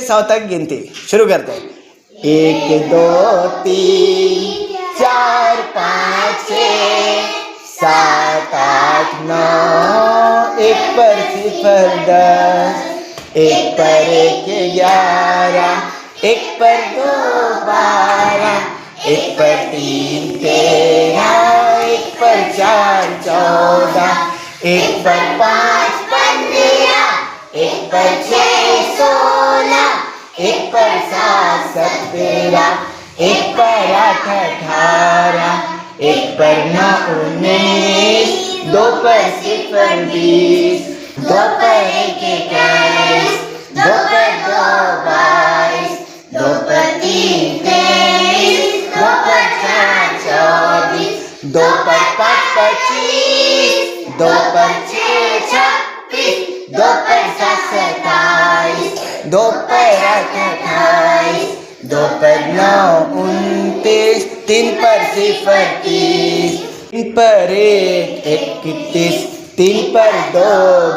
100 तक गिनती शुरू करते हैं। 1 2 3 4 5 6 7 8 9 1 पर 0 10 1 पर 1 11 1 पर 2 12 1 पर 3 13 1 पर 4 14 1 पर 5 15 1 पर 6 16 1 पर 7 17 1 पर 8 18 1 पर 9 19 2 पर 0 20 2 पर 1 21 2 पर 2 22 2 पर 3 23 2 पर 4 24 2 पर 5 25 2 पर 6 26 2 पर 7 27 2 पर 8 28 2 पर 9 29 3 पर 0 30 3 पर 1 31 3 पर 2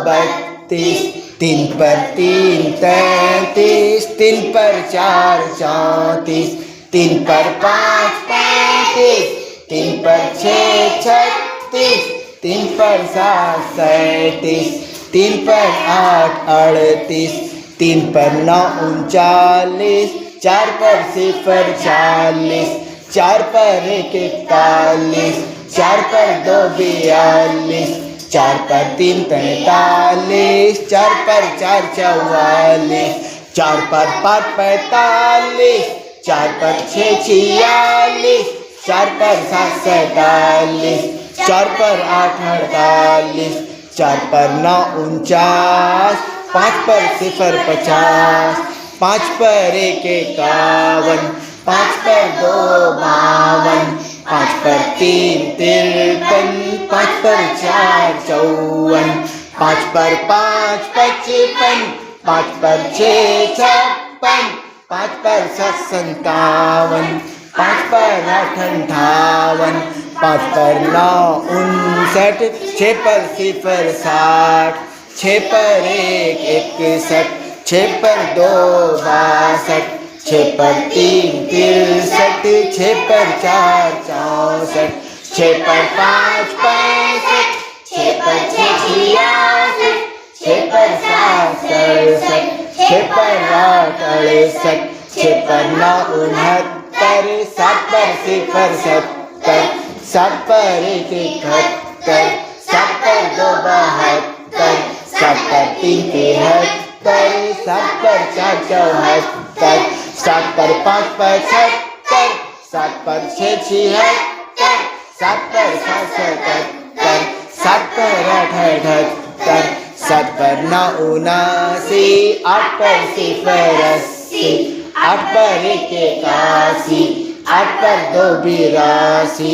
32 3 पर 3 33 3 पर 4 34 3 पर 5 35 3 पर 6 36 3 पर 7 37 3 पर 8 38 3 पर 9 39 4 पर 0 40 4 पर 1 41 4 पर 2 42 4 पर 3 43 4 पर 4 44 4 पर 5 45 4 पर 6 46 4 पर 7 47 4 पर 8 48 4 पर 9 49 5 पर 0 50 5 पर 1 51 5 पर 2 52 5 पर 3 53 5 पर 4 54 5 पर 5 55 5 पर 6 56 5 पर 7 57 5 पर 8 58 5 पर 9 59 6 पर 0 60 6 पर 1 61 6 पर 2 62 6 पर 3 63 6 पर 4 64 6 पर 5 65 6 पर 6 86 6 पर 7 67 6 पर 8 68 6 पर 9 69 7 पर 0 70 7 पर 1 71 7 पर 2 72 7 पर 3 73 7 पर 4 74 7 पर 5 75 7 पर 6 76 7 पर 7 77 7 पर 8 78 7 पर 9 79 8 पर 0 80 8 पर 1 81 8 पर 2 82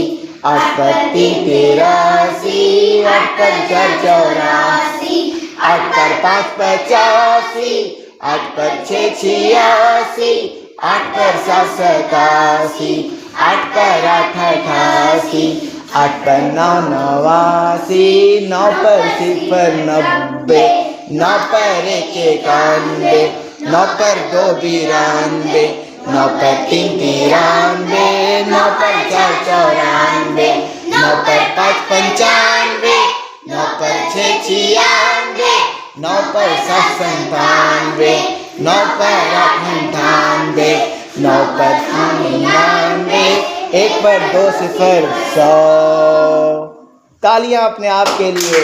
8 पर 3 83 8 पर 4 84 8 पर 5 85 8 पर 6 86 8 पर 7 87 8 पर 8 88 8 पर 9 89 9 पर 0 90 9 पर 1 91 9 पर 2 92 9 पर 3 93 9 पर 4 94 9 पर 5 95 9 पर 6 96 9 पर 7 97 9 पर 8 98 9 पर 99 1 पर 2 0 100। तालियां अपने आप के लिए।